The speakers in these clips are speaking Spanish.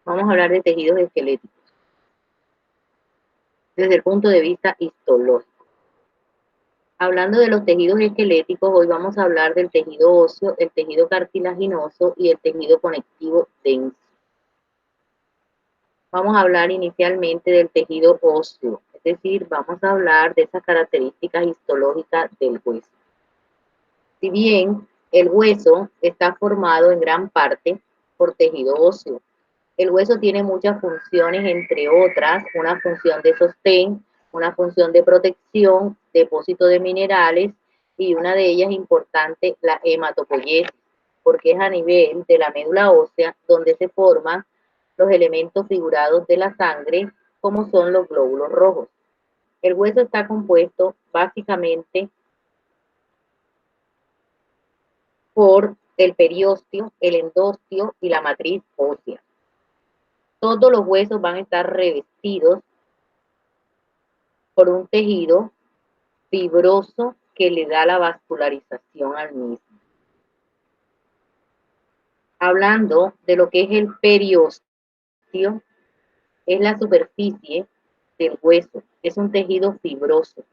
Vamos a hablar de tejidos esqueléticos desde el punto de vista histológico. Hablando de los tejidos esqueléticos, hoy vamos a hablar del tejido óseo, el tejido cartilaginoso y el tejido conectivo denso. Vamos a hablar inicialmente del tejido óseo, es decir, vamos a hablar de esas características histológicas del hueso. Si bien el hueso está formado en gran parte por tejido óseo, el hueso tiene muchas funciones, entre otras, una función de sostén, una función de protección, depósito de minerales y una de ellas importante, la hematopoiesis, porque es a nivel de la médula ósea donde se forman los elementos figurados de la sangre, como son los glóbulos rojos. El hueso está compuesto básicamente por el periósteo, el endostio y la matriz ósea. Todos los huesos van a estar revestidos por un tejido fibroso que le da la vascularización al mismo. Hablando de lo que es el periósteo, es la superficie del hueso, es un tejido fibroso.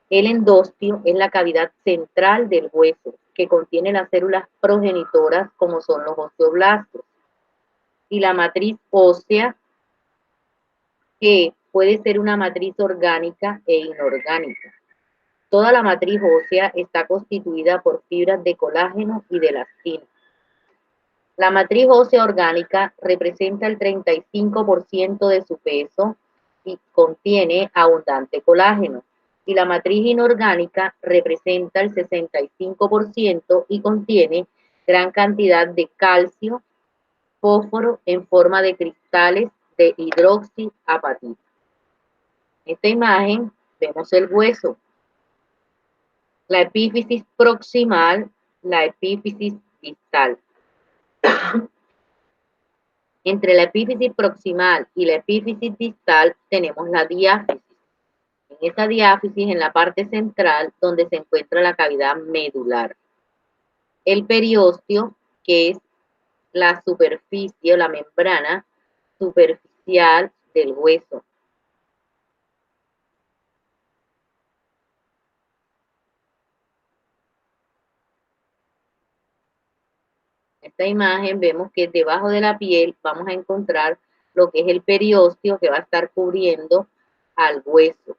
El endostio es la cavidad central del hueso, que contiene las células progenitoras como son los osteoblastos. Y la matriz ósea, que puede ser una matriz orgánica e inorgánica. Toda la matriz ósea está constituida por fibras de colágeno y de elastina. La matriz ósea orgánica representa el 35% de su peso y contiene abundante colágeno. Y la matriz inorgánica representa el 65% y contiene gran cantidad de calcio, fósforo en forma de cristales de hidroxiapatita. En esta imagen vemos el hueso, la epífisis proximal, la epífisis distal. Entre la epífisis proximal y la epífisis distal tenemos la diáfisis. En esa diáfisis, en la parte central, donde se encuentra la cavidad medular. El periósteo, que es la superficie o la membrana superficial del hueso. En esta imagen vemos que debajo de la piel vamos a encontrar lo que es el periósteo, que va a estar cubriendo al hueso.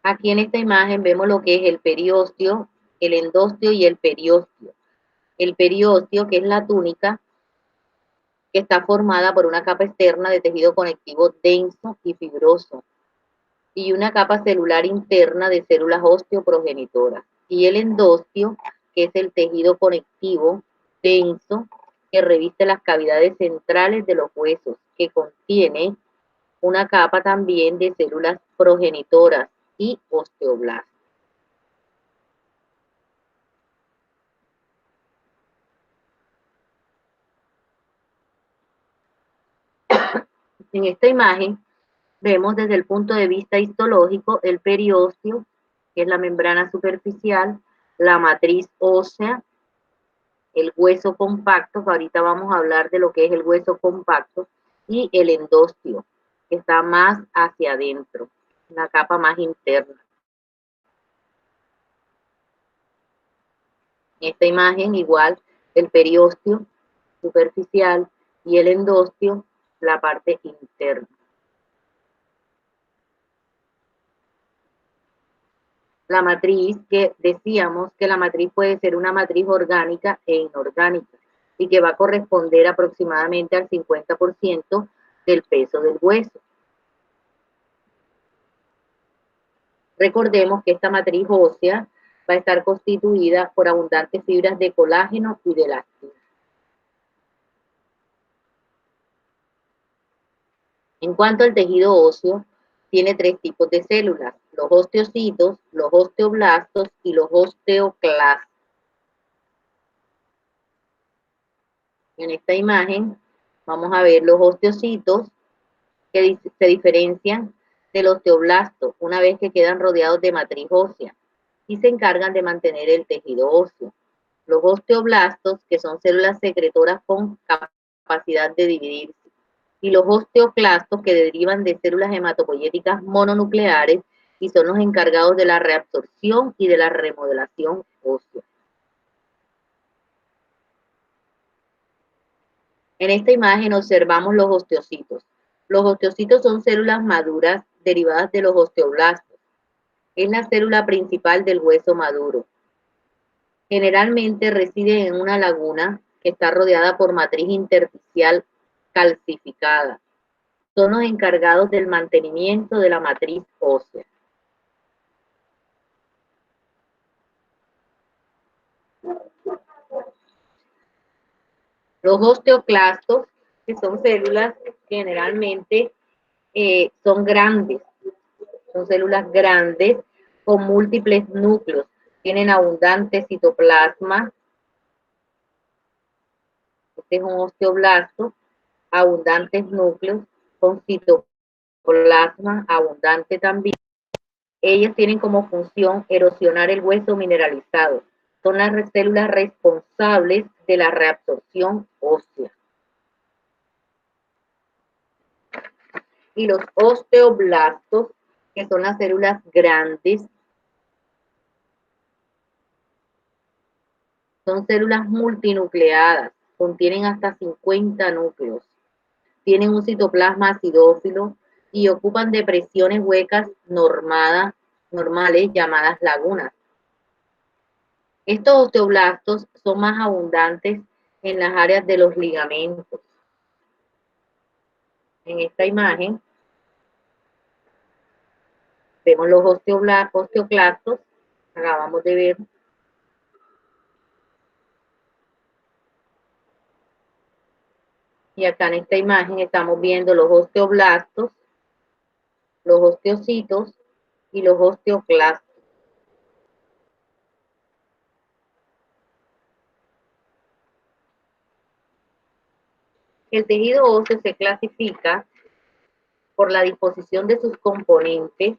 Aquí en esta imagen vemos lo que es el periósteo, el endostio y el periósteo. El periósteo, que es la túnica, que está formada por una capa externa de tejido conectivo denso y fibroso, y una capa celular interna de células osteoprogenitoras. Y el endostio, que es el tejido conectivo denso que reviste las cavidades centrales de los huesos, que contiene una capa también de células progenitoras y osteoblastos. En esta imagen vemos desde el punto de vista histológico el periósteo, que es la membrana superficial, la matriz ósea, el hueso compacto, que ahorita vamos a hablar de lo que es el hueso compacto, y el endostio, que está más hacia adentro, la capa más interna. En esta imagen igual el periósteo superficial y el endostio, la parte interna. La matriz, que decíamos que la matriz puede ser una matriz orgánica e inorgánica y que va a corresponder aproximadamente al 50% del peso del hueso. Recordemos que esta matriz ósea va a estar constituida por abundantes fibras de colágeno y de elastina. En cuanto al tejido óseo, tiene tres tipos de células: los osteocitos, los osteoblastos y los osteoclastos. En esta imagen vamos a ver los osteocitos, que se diferencian del osteoblasto una vez que quedan rodeados de matriz ósea y se encargan de mantener el tejido óseo. los osteoblastos, que son células secretoras con capacidad de dividirse, y los osteoclastos, que derivan de células hematopoyéticas mononucleares y son los encargados de la reabsorción y de la remodelación ósea. En esta imagen observamos los osteocitos. Los osteocitos son células maduras derivadas de los osteoblastos. Es la célula principal del hueso maduro. Generalmente residen en una laguna que está rodeada por matriz intersticial calcificada. Son los encargados del mantenimiento de la matriz ósea. Los osteoclastos, que son células que generalmente son grandes, son células grandes con múltiples núcleos, tienen abundante citoplasma. Este es un osteoblasto, abundantes núcleos con citoplasma abundante también. Ellas tienen como función erosionar el hueso mineralizado. Son las células responsables de la reabsorción ósea. Y los osteoblastos, que son las células grandes, son células multinucleadas, contienen hasta 50 núcleos, tienen un citoplasma acidófilo y ocupan depresiones huecas normales llamadas lagunas. Estos osteoblastos son más abundantes en las áreas de los ligamentos. En esta imagen vemos los osteoclastos, acabamos de ver. Y acá en esta imagen estamos viendo los osteoblastos, los osteocitos y los osteoclastos. El tejido óseo se clasifica por la disposición de sus componentes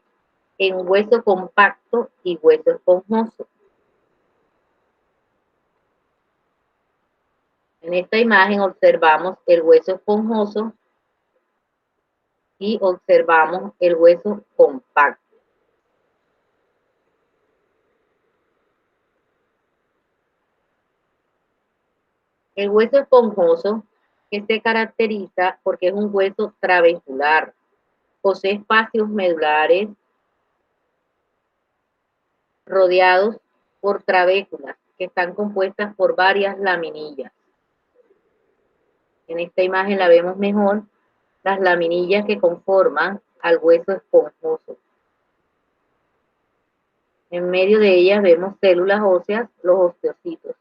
en hueso compacto y hueso esponjoso. En esta imagen observamos el hueso esponjoso y observamos el hueso compacto. El hueso esponjoso que se caracteriza porque es un hueso trabecular, posee espacios medulares rodeados por trabéculas que están compuestas por varias laminillas. En esta imagen la vemos mejor, las laminillas que conforman al hueso esponjoso. En medio de ellas vemos células óseas, los osteocitos.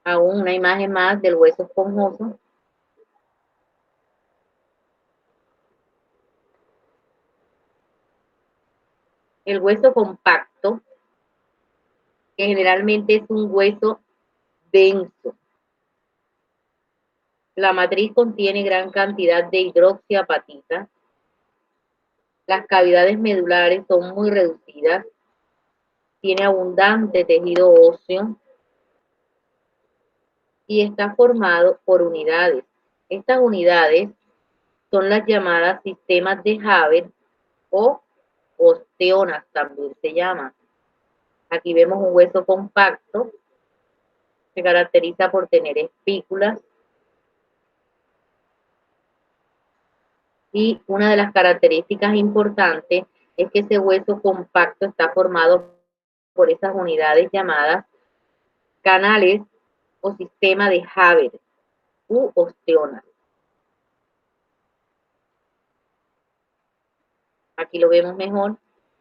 Aún una imagen más del hueso esponjoso. El hueso compacto, que generalmente es un hueso denso. La matriz contiene gran cantidad de hidroxiapatita. Las cavidades medulares son muy reducidas. Tiene abundante tejido óseo y está formado por unidades. Estas unidades son las llamadas sistemas de Haber o osteonas, también se llaman. Aquí vemos un hueso compacto, se caracteriza por tener espículas y una de las características importantes es que ese hueso compacto está formado por esas unidades llamadas canales o sistema de Haber u osteonas. Aquí lo vemos mejor,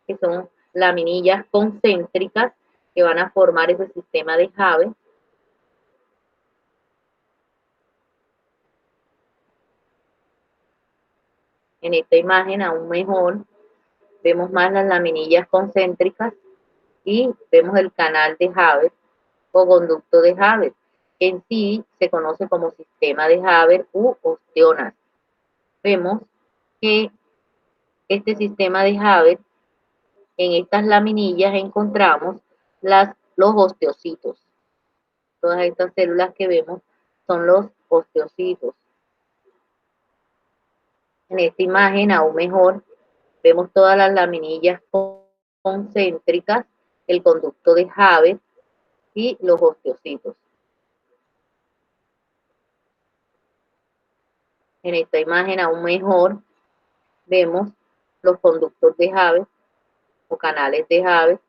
que son laminillas concéntricas que van a formar ese sistema de Haber. En esta imagen aún mejor, vemos más las laminillas concéntricas y vemos el canal de Haber o conducto de Haber, que en sí se conoce como sistema de Haber u osteonas. Vemos que este sistema de Haber, en estas laminillas encontramos los osteocitos. Todas estas células que vemos son los osteocitos. En esta imagen, aún mejor, vemos todas las laminillas concéntricas, el conducto de Haber y los osteocitos. En esta imagen, aún mejor, vemos los conductos de Haber o canales de Haber.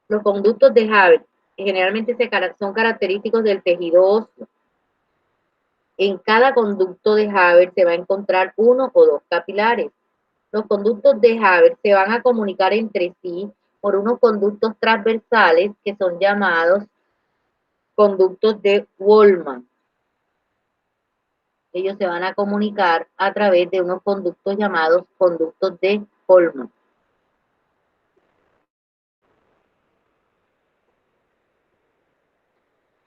Los conductos de Haber generalmente son característicos del tejido óseo. En cada conducto de Haber se va a encontrar uno o dos capilares. Los conductos de Haber se van a comunicar entre sí por unos conductos transversales que son llamados conductos de Wolman. Ellos se van a comunicar a través de unos conductos llamados conductos de Wolman.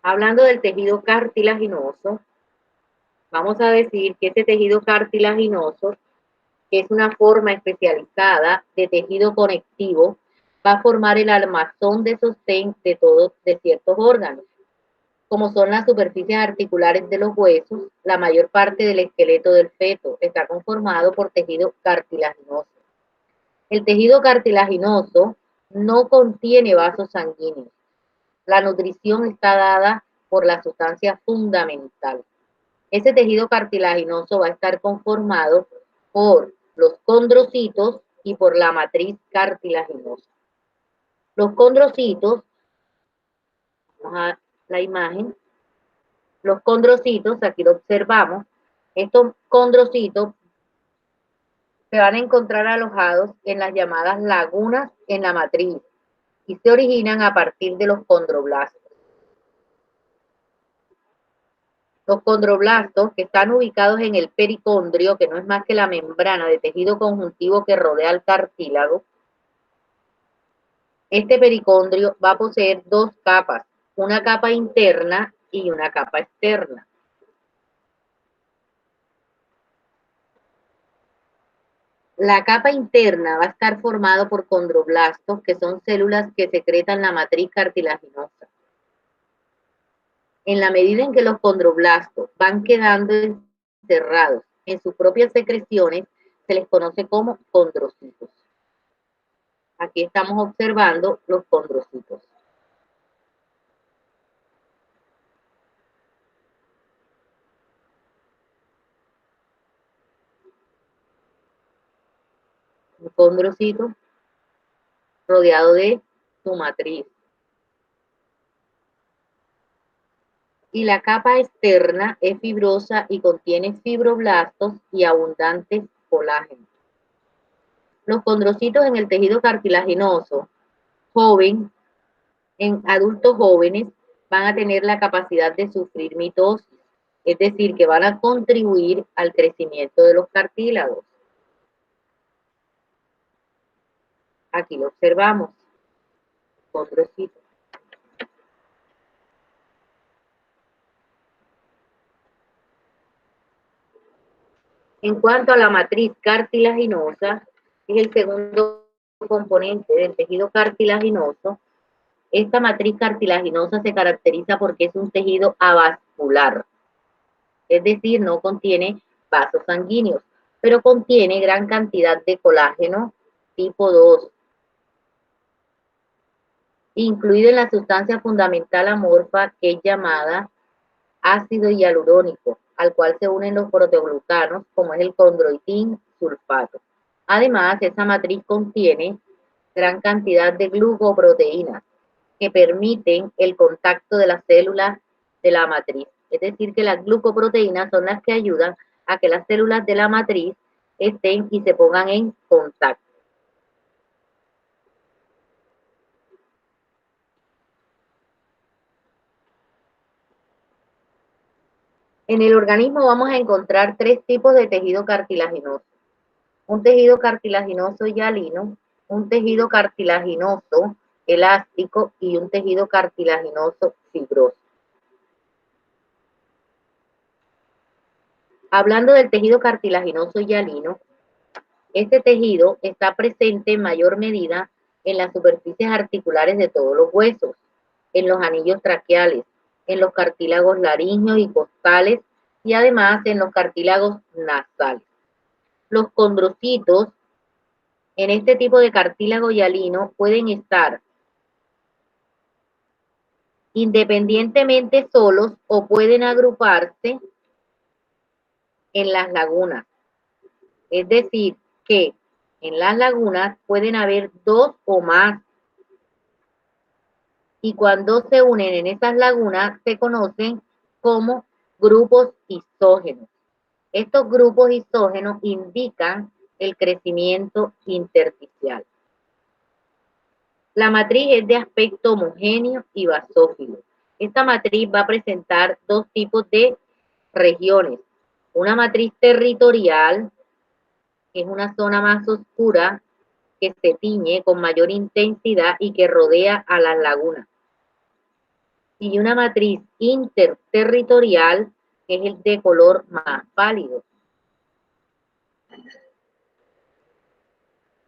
Hablando del tejido cartilaginoso, vamos a decir que este tejido cartilaginoso, que es una forma especializada de tejido conectivo, va a formar el armazón de sostén de ciertos órganos, como son las superficies articulares de los huesos. La mayor parte del esqueleto del feto está conformado por tejido cartilaginoso. El tejido cartilaginoso no contiene vasos sanguíneos. La nutrición está dada por la sustancia fundamental. Ese tejido cartilaginoso va a estar conformado por los condrocitos y por la matriz cartilaginosa. Los condrocitos, vamos a la imagen, los condrocitos, aquí lo observamos, estos condrocitos se van a encontrar alojados en las llamadas lagunas en la matriz y se originan a partir de los condroblastos. Los condroblastos, que están ubicados en el pericondrio, que no es más que la membrana de tejido conjuntivo que rodea al cartílago, este pericondrio va a poseer dos capas, una capa interna y una capa externa. La capa interna va a estar formada por condroblastos, que son células que secretan la matriz cartilaginosa. En la medida en que los condroblastos van quedando encerrados en sus propias secreciones, se les conoce como condrocitos. Aquí estamos observando los condrocitos. Un condrocito rodeado de su matriz. Y la capa externa es fibrosa y contiene fibroblastos y abundantes colágenos. Los condrocitos en el tejido cartilaginoso joven, en adultos jóvenes, van a tener la capacidad de sufrir mitosis, es decir, que van a contribuir al crecimiento de los cartílagos. Aquí lo observamos, condrocitos. En cuanto a la matriz cartilaginosa, es el segundo componente del tejido cartilaginoso. Esta matriz cartilaginosa se caracteriza porque es un tejido avascular, es decir, no contiene vasos sanguíneos, pero contiene gran cantidad de colágeno tipo 2, incluido en la sustancia fundamental amorfa que es llamada ácido hialurónico, al cual se unen los proteoglucanos, como es el condroitín sulfato. Además, esa matriz contiene gran cantidad de glucoproteínas que permiten el contacto de las células de la matriz. Es decir, que las glucoproteínas son las que ayudan a que las células de la matriz estén y se pongan en contacto. En el organismo vamos a encontrar tres tipos de tejido cartilaginoso. Un tejido cartilaginoso hialino, un tejido cartilaginoso elástico y un tejido cartilaginoso fibroso. Hablando del tejido cartilaginoso hialino, este tejido está presente en mayor medida en las superficies articulares de todos los huesos, en los anillos traqueales, en los cartílagos laringeos y costales y además en los cartílagos nasales. Los condrocitos en este tipo de cartílago hialino pueden estar independientemente solos o pueden agruparse en las lagunas. Es decir, que en las lagunas pueden haber dos o más y cuando se unen en esas lagunas se conocen como grupos isógenos. Estos grupos isógenos indican el crecimiento intersticial. La matriz es de aspecto homogéneo y basófilo. Esta matriz va a presentar dos tipos de regiones. Una matriz territorial, que es una zona más oscura, que se tiñe con mayor intensidad y que rodea a las lagunas. Y una matriz interterritorial, que es el de color más pálido.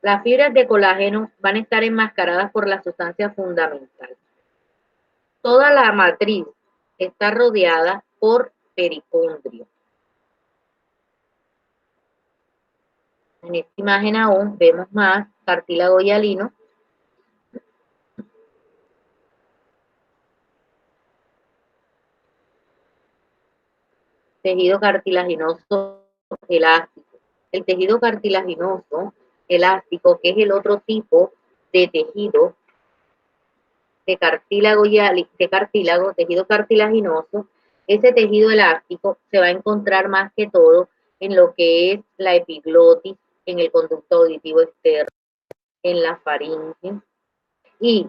Las fibras de colágeno van a estar enmascaradas por la sustancia fundamental. Toda la matriz está rodeada por pericondrio. En esta imagen aún vemos más cartílago hialino. Tejido cartilaginoso elástico. El tejido cartilaginoso elástico, que es el otro tipo de tejido de cartílago, tejido cartilaginoso, ese tejido elástico se va a encontrar más que todo en lo que es la epiglotis, en el conducto auditivo externo, en la faringe. Y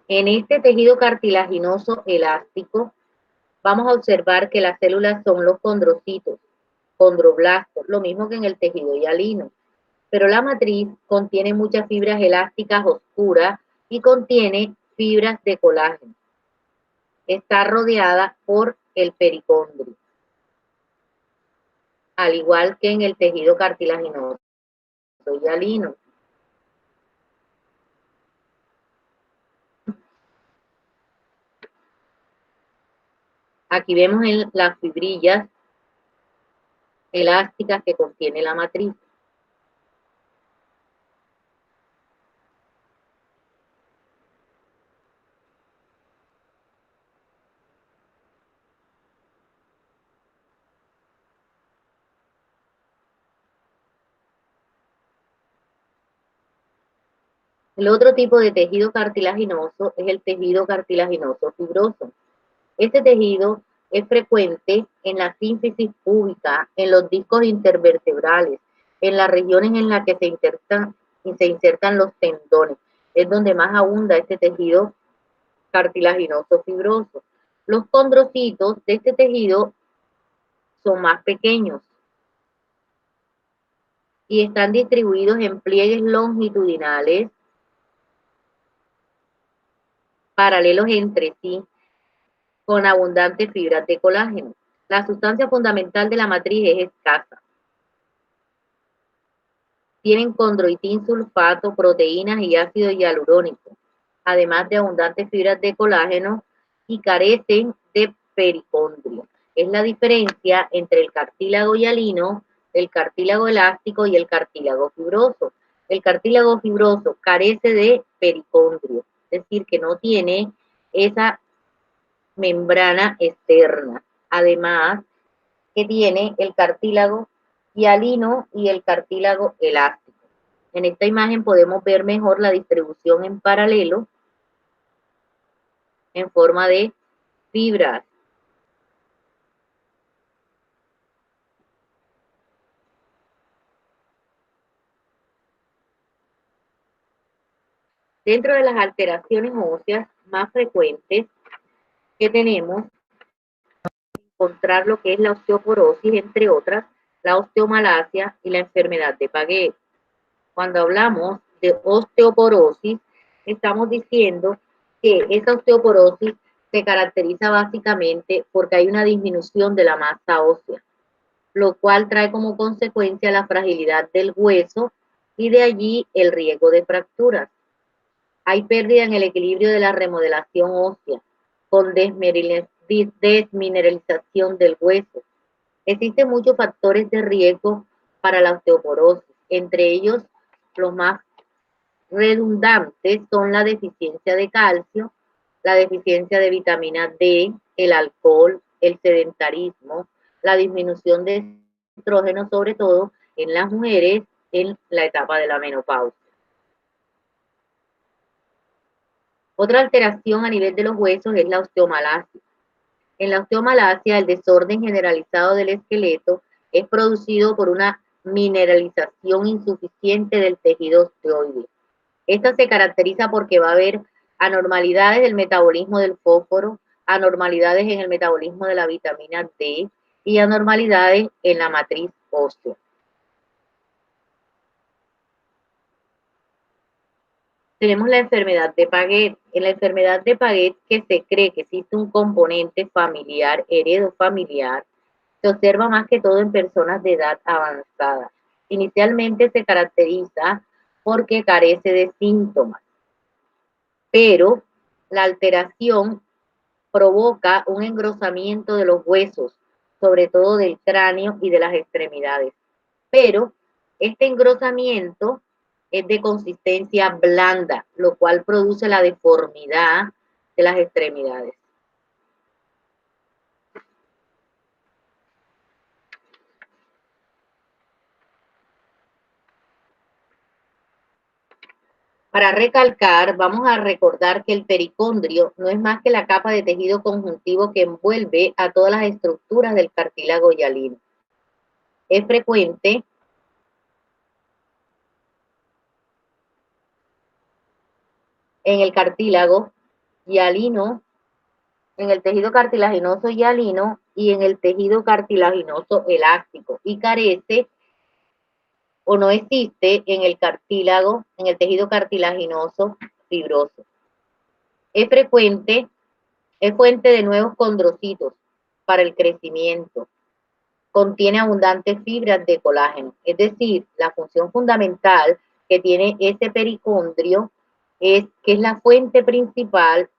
en este tejido cartilaginoso elástico vamos a observar que las células son los condrocitos, condroblastos, lo mismo que en el tejido hialino. Pero la matriz contiene muchas fibras elásticas oscuras y contiene fibras de colágeno. Está rodeada por el pericondrio, al igual que en el tejido cartilaginoso hialino. Aquí vemos las fibrillas elásticas que contiene la matriz. El otro tipo de tejido cartilaginoso es el tejido cartilaginoso fibroso. Este tejido es frecuente en la sínfisis púbica, en los discos intervertebrales, en las regiones en las que se insertan los tendones. Es donde más abunda este tejido cartilaginoso fibroso. Los condrocitos de este tejido son más pequeños y están distribuidos en pliegues longitudinales paralelos entre sí, con abundantes fibras de colágeno. La sustancia fundamental de la matriz es escasa. Tienen condroitín sulfato, proteínas y ácido hialurónico, además de abundantes fibras de colágeno y carecen de pericondrio. Es la diferencia entre el cartílago hialino, el cartílago elástico y el cartílago fibroso. El cartílago fibroso carece de pericondrio, es decir, que no tiene esa membrana externa. Además, que tiene el cartílago hialino y el cartílago elástico. En esta imagen podemos ver mejor la distribución en paralelo en forma de fibras. Dentro de las alteraciones óseas más frecuentes que tenemos, encontrar lo que es la osteoporosis, entre otras, la osteomalacia y la enfermedad de Paget. Cuando hablamos de osteoporosis, estamos diciendo que esa osteoporosis se caracteriza básicamente porque hay una disminución de la masa ósea, lo cual trae como consecuencia la fragilidad del hueso y de allí el riesgo de fracturas. Hay pérdida en el equilibrio de la remodelación ósea, con desmineralización del hueso. Existen muchos factores de riesgo para la osteoporosis, entre ellos los más redundantes son la deficiencia de calcio, la deficiencia de vitamina D, el alcohol, el sedentarismo, la disminución de estrógeno, sobre todo en las mujeres en la etapa de la menopausia. Otra alteración a nivel de los huesos es la osteomalacia. En la osteomalacia, el desorden generalizado del esqueleto es producido por una mineralización insuficiente del tejido osteoide. Esta se caracteriza porque va a haber anormalidades del metabolismo del fósforo, anormalidades en el metabolismo de la vitamina D y anormalidades en la matriz ósea. Tenemos la enfermedad de Paget. En la enfermedad de Paget, que se cree que existe un componente familiar, heredofamiliar, se observa más que todo en personas de edad avanzada. Inicialmente se caracteriza porque carece de síntomas, pero la alteración provoca un engrosamiento de los huesos, sobre todo del cráneo y de las extremidades. Pero este engrosamiento es de consistencia blanda, lo cual produce la deformidad de las extremidades. Para recalcar, vamos a recordar que el pericondrio no es más que la capa de tejido conjuntivo que envuelve a todas las estructuras del cartílago hialino. Es frecuente en el cartílago hialino, en el tejido cartilaginoso hialino y en el tejido cartilaginoso elástico, y carece o no existe en el cartílago, en el tejido cartilaginoso fibroso. Es frecuente, es fuente de nuevos condrocitos para el crecimiento. Contiene abundantes fibras de colágeno, es decir, la función fundamental que tiene ese pericondrio es que es la fuente principal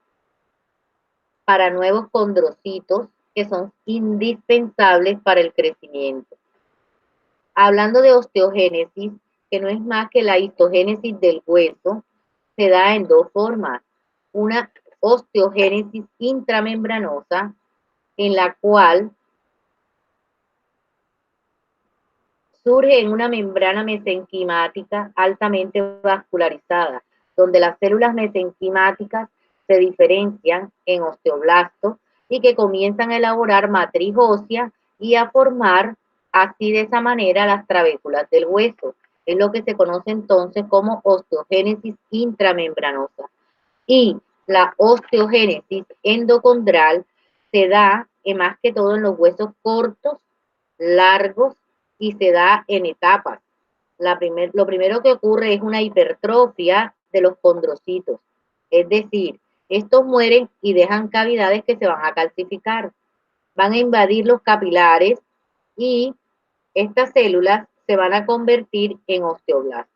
para nuevos condrocitos que son indispensables para el crecimiento. Hablando de osteogénesis, que no es más que la histogénesis del hueso, se da en dos formas. Una osteogénesis intramembranosa, en la cual surge en una membrana mesenquimática altamente vascularizada, donde las células mesenquimáticas se diferencian en osteoblastos y que comienzan a elaborar matriz ósea y a formar así de esa manera las trabéculas del hueso. Es lo que se conoce entonces como osteogénesis intramembranosa. Y la osteogénesis endocondral se da más que todo en los huesos cortos, largos y se da en etapas. Lo primero que ocurre es una hipertrofia de los condrocitos, es decir, estos mueren y dejan cavidades que se van a calcificar, van a invadir los capilares y estas células se van a convertir en osteoblastos.